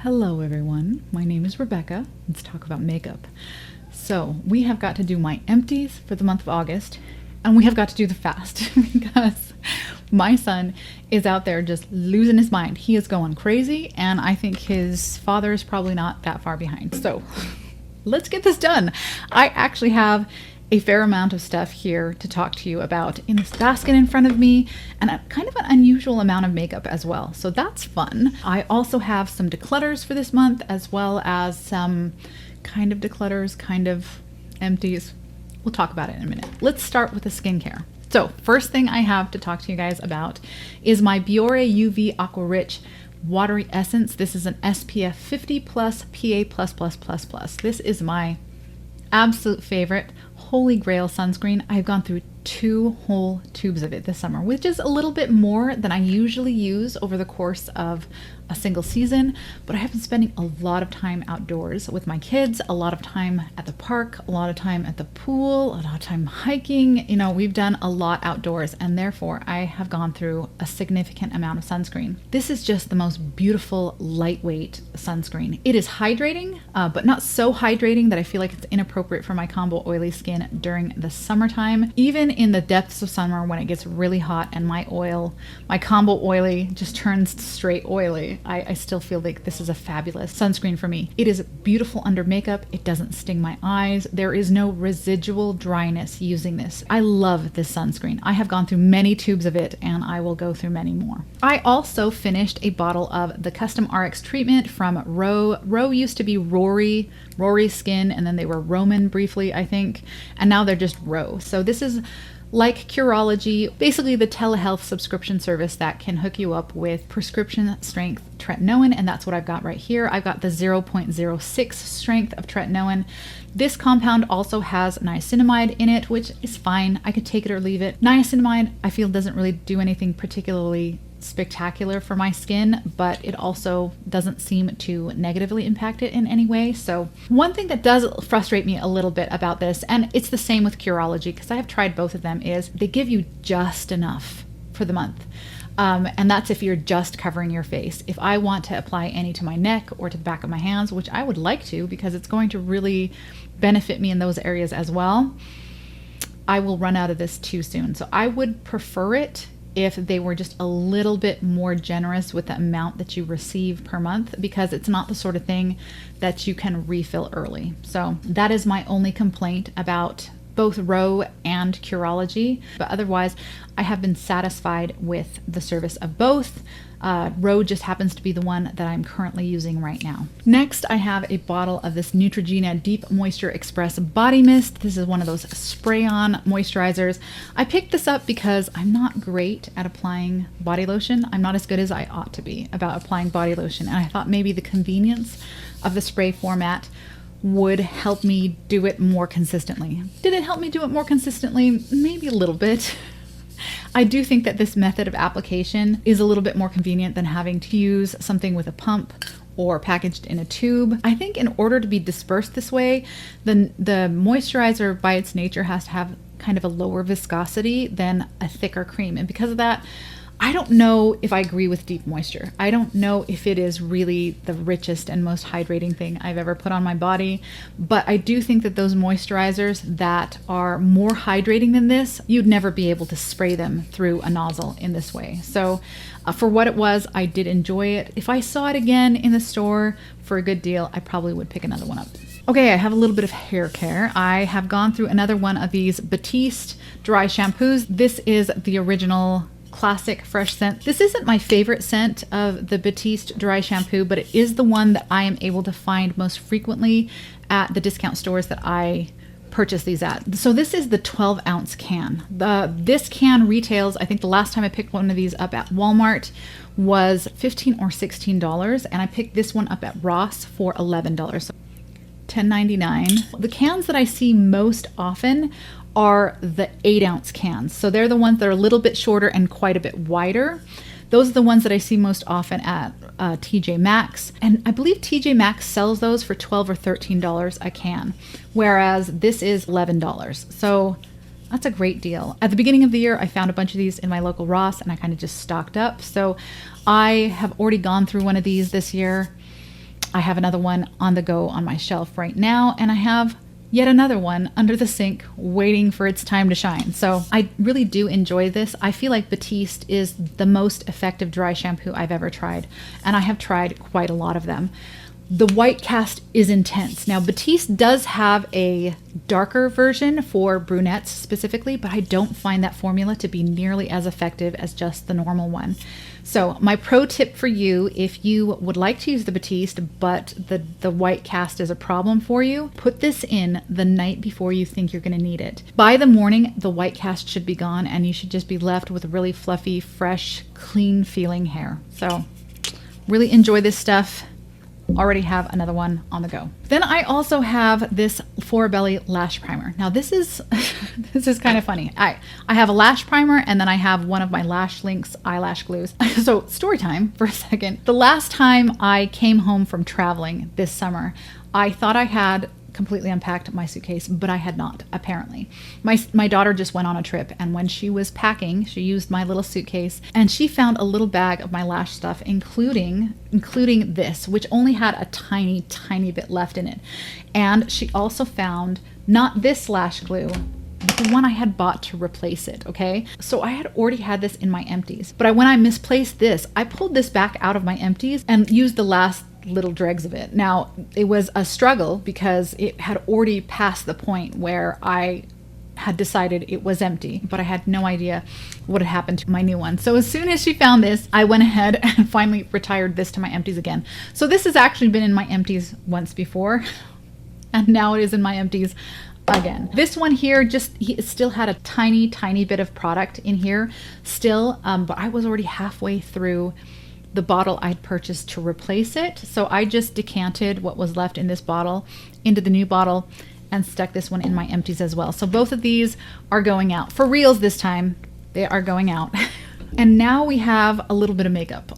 Hello everyone, my name is Rebecca. Let's talk about makeup. So we have got to do my empties for the month of August, and we have got to do the fast because my son is out there just losing his mind. He is going crazy, and I think his father is probably not that far behind. So let's get this done. I actually have a fair amount of stuff here to talk to you about in this basket in front of me, and a kind of an unusual amount of makeup as well. So that's fun. I also have some declutters for this month, as well as some kind of declutters, kind of empties. We'll talk about it in a minute. Let's start with the skincare. So first thing I have to talk to you guys about is my Biore UV Aqua Rich Watery Essence. This is an SPF 50 plus PA++++. This is my absolute favorite holy grail sunscreen. I've gone through 2 whole tubes of it this summer, which is a little bit more than I usually use over the course of a single season, but I have been spending a lot of time outdoors with my kids, a lot of time at the park, a lot of time at the pool, a lot of time hiking. You know, we've done a lot outdoors, and therefore I have gone through a significant amount of sunscreen. This is just the most beautiful, lightweight sunscreen. It is hydrating, but not so hydrating that I feel like it's inappropriate for my combo oily skin during the summertime. Even in the depths of summer when it gets really hot and my combo oily just turns straight oily, I still feel like this is a fabulous sunscreen for me. It is beautiful under makeup. It doesn't sting my eyes. There is no residual dryness using this. I love this sunscreen. I have gone through many tubes of it, and I will go through many more. I also finished a bottle of the Custom RX treatment from Ro. Ro used to be Rory Skin, and then they were Roman briefly, I think, and now they're just Ro. So this is like Curology, basically the telehealth subscription service that can hook you up with prescription strength tretinoin, and that's what I've got right here. I've got the 0.06 strength of tretinoin. This compound also has niacinamide in it, which is fine. I could take it or leave it. Niacinamide, I feel, doesn't really do anything particularly spectacular for my skin, but it also doesn't seem to negatively impact it in any way. So one thing that does frustrate me a little bit about this, and it's the same with Curology because I have tried both of them, is they give you just enough for the month. And that's if you're just covering your face. If I want to apply any to my neck or to the back of my hands, which I would like to because it's going to really benefit me in those areas as well, I will run out of this too soon. So I would prefer it if they were just a little bit more generous with the amount that you receive per month, because it's not the sort of thing that you can refill early. So that is my only complaint about both Ro and Curology, but otherwise I have been satisfied with the service of both. Ro just happens to be the one that I'm currently using right now. Next, I have a bottle of this Neutrogena Deep Moisture Express Body Mist. This is one of those spray-on moisturizers. I picked this up because I'm not great at applying body lotion. I'm not as good as I ought to be about applying body lotion, and I thought maybe the convenience of the spray format would help me do it more consistently. Did it help me do it more consistently? Maybe a little bit. I do think that this method of application is a little bit more convenient than having to use something with a pump or packaged in a tube. I think in order to be dispersed this way, the moisturizer by its nature has to have kind of a lower viscosity than a thicker cream. And because of that, I don't know if I agree with deep moisture. I don't know if it is really the richest and most hydrating thing I've ever put on my body, but I do think that those moisturizers that are more hydrating than this, you'd never be able to spray them through a nozzle in this way. So for what it was, I did enjoy it. If I saw it again in the store for a good deal, I probably would pick another one up. Okay, I have a little bit of hair care. I have gone through another one of these Batiste dry shampoos. This is the original classic fresh scent. This isn't my favorite scent of the Batiste dry shampoo, but it is the one that I am able to find most frequently at the discount stores that I purchase these at. So this is the 12-ounce can. This can retails, I think the last time I picked one of these up at Walmart was $15 or $16, and I picked this one up at Ross for $11. So $10.99. The cans that I see most often are the 8-ounce cans. So they're the ones that are a little bit shorter and quite a bit wider. Those are the ones that I see most often at TJ Maxx. And I believe TJ Maxx sells those for $12 or $13 a can, whereas this is $11. So that's a great deal. At the beginning of the year, I found a bunch of these in my local Ross, and I kind of just stocked up. So I have already gone through one of these this year. I have another one on the go on my shelf right now, and I have yet another one under the sink waiting for its time to shine. So I really do enjoy this. I feel like Batiste is the most effective dry shampoo I've ever tried, and I have tried quite a lot of them. The white cast is intense. Now, Batiste does have a darker version for brunettes specifically, but I don't find that formula to be nearly as effective as just the normal one. So my pro tip for you, if you would like to use the Batiste, but the white cast is a problem for you, put this in the night before you think you're going to need it. By the morning, the white cast should be gone, and you should just be left with really fluffy, fresh, clean feeling hair. So really enjoy this stuff. Already have another one on the go. Then I also have this Four Belly lash primer. Now this is this is kind of funny. I have a lash primer, and then I have one of my Lash Links eyelash glues. So story time for a second. The last time I came home from traveling this summer, I thought I had completely unpacked my suitcase, but I had not, apparently. My daughter just went on a trip, and when she was packing, she used my little suitcase, and she found a little bag of my lash stuff, including this, which only had a tiny, tiny bit left in it. And she also found not this lash glue, but the one I had bought to replace it, okay? So I had already had this in my empties, but when I misplaced this, I pulled this back out of my empties and used the last little dregs of it. Now, it was a struggle because it had already passed the point where I had decided it was empty, but I had no idea what had happened to my new one. So as soon as she found this, I went ahead and finally retired this to my empties again. So this has actually been in my empties once before, and now it is in my empties again. This one here, it still had a tiny, tiny bit of product in here still, but I was already halfway through the bottle I'd purchased to replace it. So I just decanted what was left in this bottle into the new bottle and stuck this one in my empties as well. So both of these are going out. For reals this time, they are going out. And now we have a little bit of makeup.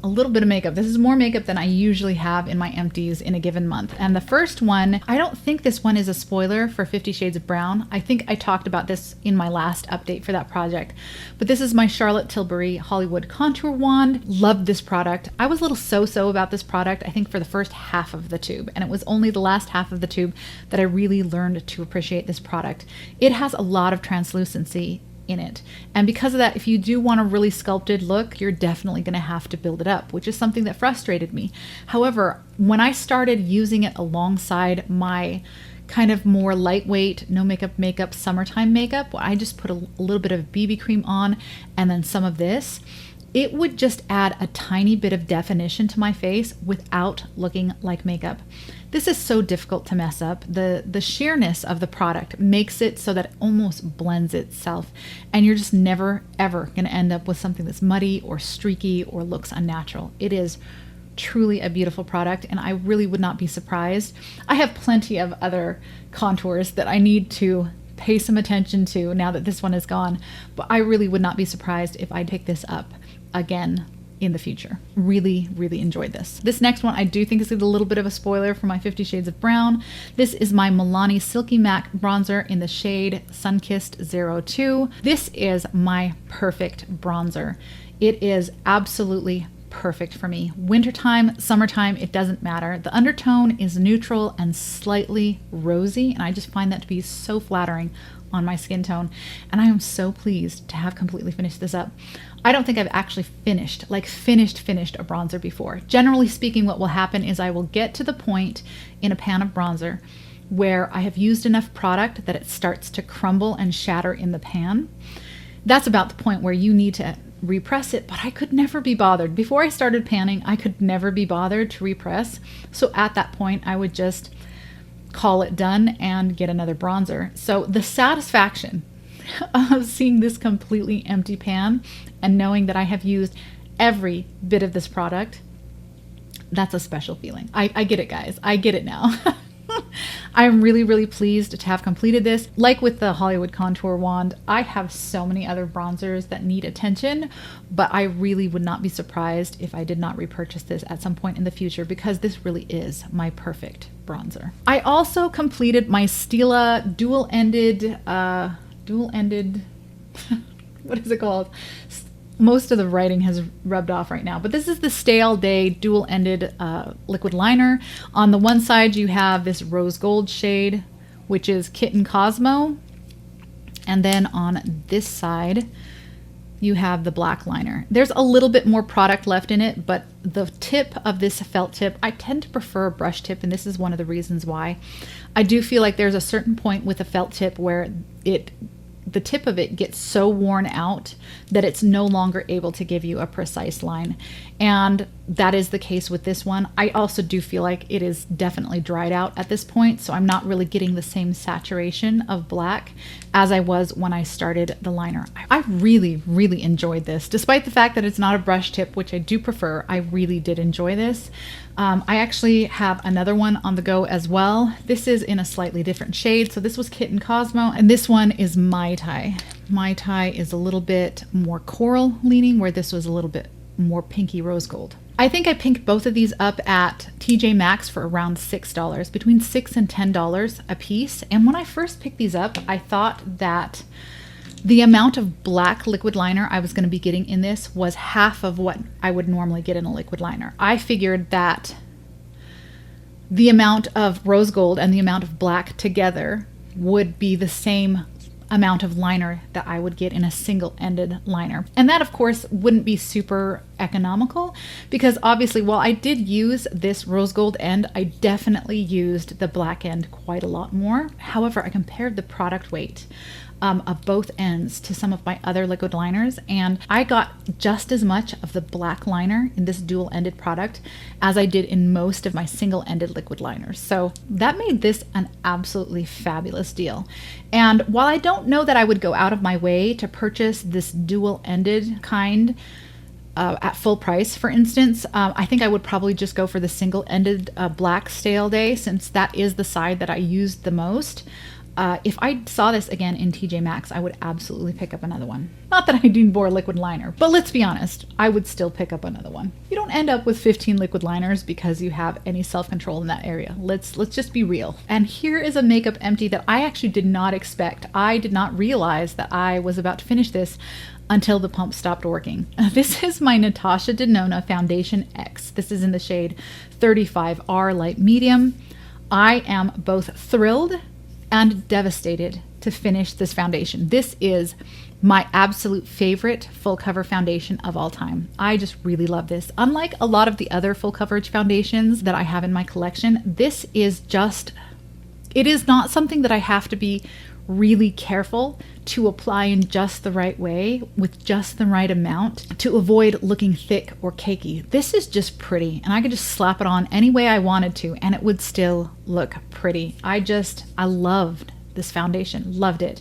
This is more makeup than I usually have in my empties in a given month. And the first one, I don't think this one is a spoiler for 50 Shades of Brown. I think I talked about this in my last update for that project. But this is my Charlotte Tilbury Hollywood Contour Wand. Loved this product. I was a little so-so about this product, I think, for the first half of the tube. And it was only the last half of the tube that I really learned to appreciate this product. It has a lot of translucency in it, and because of that, if you do want a really sculpted look, you're definitely going to have to build it up, which is something that frustrated me. However, when I started using it alongside my kind of more lightweight, no makeup summertime makeup, I just put a little bit of BB cream on and then some of this, it would just add a tiny bit of definition to my face without looking like makeup. This is so difficult to mess up. The sheerness of the product makes it so that it almost blends itself, and you're just never ever going to end up with something that's muddy or streaky or looks unnatural. It is truly a beautiful product, and I really would not be surprised. I have plenty of other contours that I need to pay some attention to now that this one is gone, but I really would not be surprised if I pick this up again in the future. Really, really enjoyed this. This next one I do think is a little bit of a spoiler for my 50 Shades of Brown. This is my Milani Silky Matte Bronzer in the shade Sunkissed 02. This is my perfect bronzer. It is absolutely perfect for me. Wintertime, summertime, it doesn't matter. The undertone is neutral and slightly rosy, and I just find that to be so flattering on my skin tone, and I am so pleased to have completely finished this up. I don't think I've actually finished a bronzer before. Generally speaking, what will happen is I will get to the point in a pan of bronzer where I have used enough product that it starts to crumble and shatter in the pan. That's about the point where you need to repress it, but I could never be bothered. Before I started panning, I could never be bothered to repress. So at that point, I would just call it done and get another bronzer. So the satisfaction of seeing this completely empty pan and knowing that I have used every bit of this product, that's a special feeling. I get it, guys. I get it now. I'm really, really pleased to have completed this. Like with the Hollywood Contour Wand, I have so many other bronzers that need attention, but I really would not be surprised if I did not repurchase this at some point in the future, because this really is my perfect bronzer. I also completed my Stila dual-ended, what is it called? most of the writing has rubbed off right now, but this is the Stale Day dual-ended liquid liner. On the one side, you have this rose gold shade, which is Kitten Cosmo. And then on this side, you have the black liner. There's a little bit more product left in it, but the tip of this felt tip, I tend to prefer a brush tip, and this is one of the reasons why. I do feel like there's a certain point with a felt tip where the tip of it gets so worn out that it's no longer able to give you a precise line. And that is the case with this one. I also do feel like it is definitely dried out at this point, so I'm not really getting the same saturation of black as I was when I started the liner. I really, really enjoyed this. Despite the fact that it's not a brush tip, which I do prefer, I really did enjoy this. I actually have another one on the go as well. This is in a slightly different shade. So this was Kitten Cosmo, and this one is Mai Tai. Mai Tai is a little bit more coral leaning, where this was a little bit more pinky rose gold. I think I picked both of these up at TJ Maxx for around $6, between $6 and $10 a piece. And when I first picked these up, I thought that the amount of black liquid liner I was going to be getting in this was half of what I would normally get in a liquid liner. I figured that the amount of rose gold and the amount of black together would be the same amount of liner that I would get in a single-ended liner. And that, of course, wouldn't be super economical, because obviously, while I did use this rose gold end, I definitely used the black end quite a lot more. However, I compared the product weight of both ends to some of my other liquid liners, and I got just as much of the black liner in this dual-ended product as I did in most of my single-ended liquid liners. So that made this an absolutely fabulous deal. And while I don't know that I would go out of my way to purchase this dual-ended kind at full price, for instance, I think I would probably just go for the single-ended black Stale Day, since that is the side that I used the most. If I saw this again in TJ Maxx, I would absolutely pick up another one. Not that I need more liquid liner, but let's be honest, I would still pick up another one. You don't end up with 15 liquid liners because you have any self-control in that area. Let's just be real. And here is a makeup empty that I actually did not expect. I did not realize that I was about to finish this until the pump stopped working. This is my Natasha Denona Foundation X. This is in the shade 35R Light Medium. I am both thrilled and devastated to finish this foundation. This is my absolute favorite full cover foundation of all time. I just really love this. Unlike a lot of the other full coverage foundations that I have in my collection, this is just, it is not something that I have to be really careful to apply in just the right way with just the right amount to avoid looking thick or cakey. This is just pretty, and I could just slap it on any way I wanted to and it would still look pretty. I loved this foundation, loved it.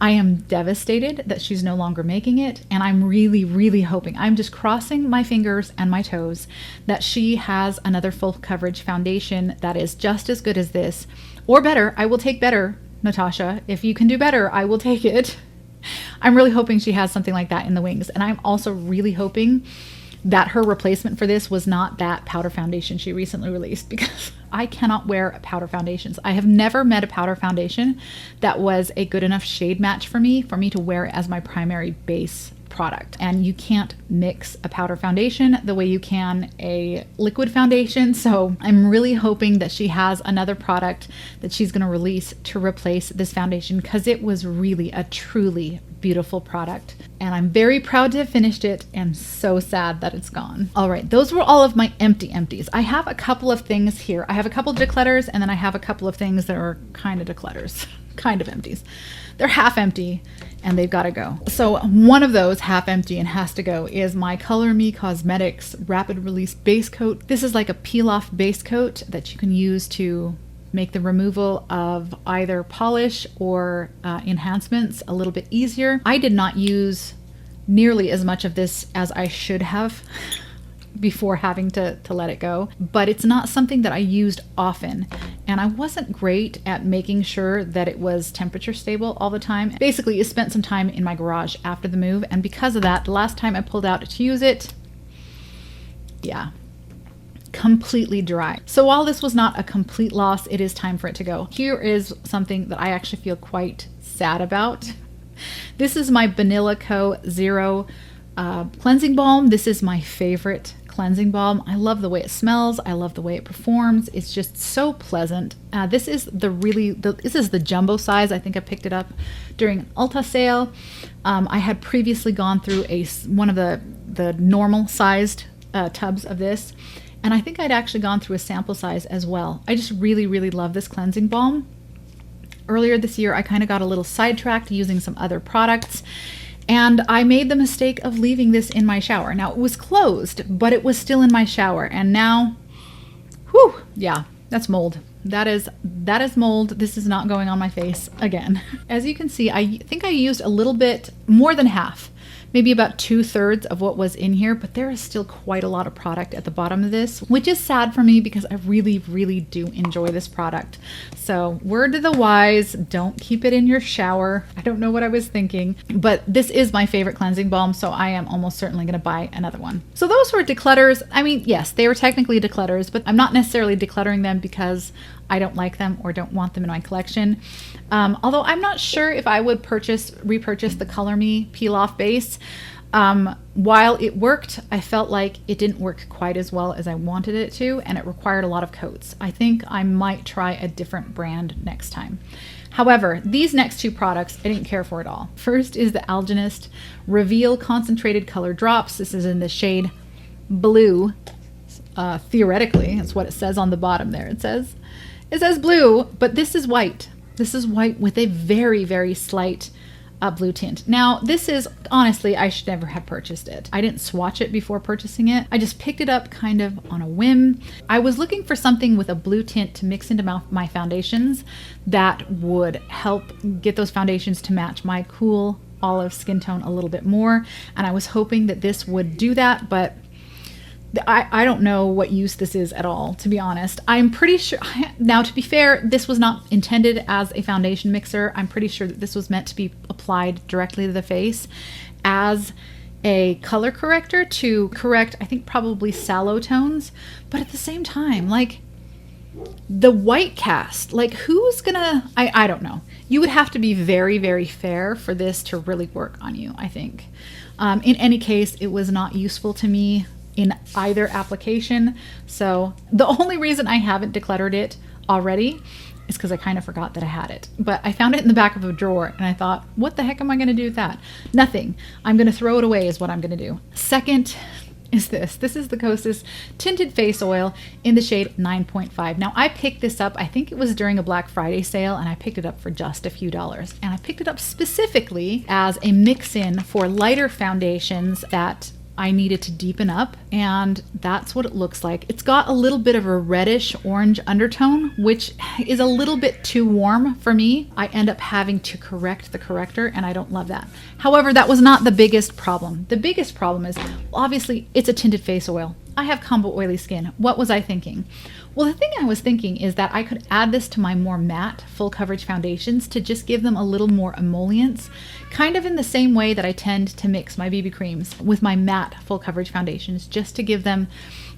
I am devastated that she's no longer making it, and I'm really, really hoping, I'm just crossing my fingers and my toes that she has another full coverage foundation that is just as good as this, or better. I will take better, Natasha. If you can do better, I will take it. I'm really hoping she has something like that in the wings. And I'm also really hoping that her replacement for this was not that powder foundation she recently released, because I cannot wear powder foundations. I have never met a powder foundation that was a good enough shade match for me to wear as my primary base product. And you can't mix a powder foundation the way you can a liquid foundation. So I'm really hoping that she has another product that she's going to release to replace this foundation, because it was really a truly beautiful product. And I'm very proud to have finished it and so sad that it's gone. All right, those were all of my empties. I have a couple of things here. I have a couple declutters, and then I have a couple of things that are kind of declutters, kind of empties. They're half empty and they've got to go. So one of those half empty and has to go is my Color Me Cosmetics Rapid Release Base Coat. This is like a peel-off base coat that you can use to make the removal of either polish or enhancements a little bit easier. I did not use nearly as much of this as I should have before having to let it go, but it's not something that I used often, and I wasn't great at making sure that it was temperature stable all the time. Basically, it spent some time in my garage after the move, and because of that, the last time I pulled out to use it, yeah, completely dry. So while this was not a complete loss, it is time for it to go. Here is something that I actually feel quite sad about. This is my Vanilla Co. Zero cleansing balm. This is my favorite cleansing balm. I love the way it smells. I love the way it performs. It's just so pleasant. This is this is the jumbo size. I think I picked it up during an Ulta sale. I had previously gone through one of the normal sized tubs of this, and I think I'd actually gone through a sample size as well. I just really, really love this cleansing balm. Earlier this year, I kind of got a little sidetracked using some other products, and I made the mistake of leaving this in my shower. Now, it was closed, but it was still in my shower, and now, whew, yeah, that's mold. That is mold. This is not going on my face again. As you can see, I think I used a little bit more than half, maybe about 2/3 of what was in here, but there is still quite a lot of product at the bottom of this, which is sad for me because I really, really do enjoy this product. So word to the wise, don't keep it in your shower. I don't know what I was thinking, but this is my favorite cleansing balm, so I am almost certainly gonna buy another one. So those were declutters. I mean, yes, they were technically declutters, but I'm not necessarily decluttering them because I don't like them or don't want them in my collection. Although I'm not sure if I would repurchase the Color Me Peel Off Base. While it worked, I felt like it didn't work quite as well as I wanted it to, and it required a lot of coats. I think I might try a different brand next time. However, these next two products I didn't care for at all. First is the Algenist Reveal Concentrated Color Drops. This is in the shade Blue. Theoretically, that's what it says on the bottom there. It says blue, but this is white. This is white with a very, very slight blue tint. Now, this is, honestly, I should never have purchased it. I didn't swatch it before purchasing it. I just picked it up kind of on a whim. I was looking for something with a blue tint to mix into my foundations that would help get those foundations to match my cool olive skin tone a little bit more. And I was hoping that this would do that, but I don't know what use this is at all, to be honest. I'm pretty sure, now to be fair, this was not intended as a foundation mixer. I'm pretty sure that this was meant to be applied directly to the face as a color corrector to correct, I think, probably sallow tones. But at the same time, like, the white cast, like, who's gonna, I don't know. You would have to be very, very fair for this to really work on you, I think. In any case, it was not useful to me in either application. So the only reason I haven't decluttered it already is because I kind of forgot that I had it. But I found it in the back of a drawer and I thought, what the heck am I going to do with that? Nothing. I'm going to throw it away is what I'm going to do. Second is this. This is the Kosas Tinted Face Oil in the shade 9.5. Now, I picked this up, I think it was during a Black Friday sale, and I picked it up for just a few dollars. And I picked it up specifically as a mix-in for lighter foundations that I needed to deepen up, and that's what it looks like. It's got a little bit of a reddish orange undertone, which is a little bit too warm for me. I end up having to correct the corrector, and I don't love that. However, that was not the biggest problem. The biggest problem is, obviously, it's a tinted face oil. I have combo oily skin. What was I thinking? Well, the thing I was thinking is that I could add this to my more matte full coverage foundations to just give them a little more emollients, kind of in the same way that I tend to mix my BB creams with my matte full coverage foundations, just to give them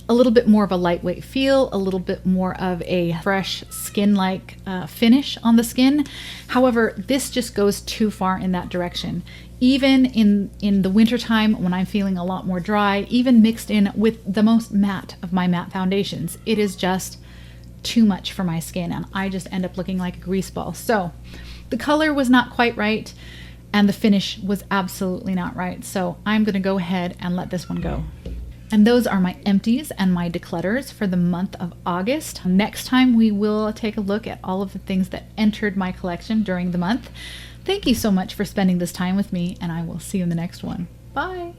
a little bit more of a lightweight feel, a little bit more of a fresh skin-like finish on the skin. However, this just goes too far in that direction. Even in the wintertime when I'm feeling a lot more dry, even mixed in with the most matte of my matte foundations, it is just too much for my skin, and I just end up looking like a grease ball. So the color was not quite right, and the finish was absolutely not right. So I'm gonna go ahead and let this one go. And those are my empties and my declutters for the month of August. Next time we will take a look at all of the things that entered my collection during the month. Thank you so much for spending this time with me, and I will see you in the next one. Bye.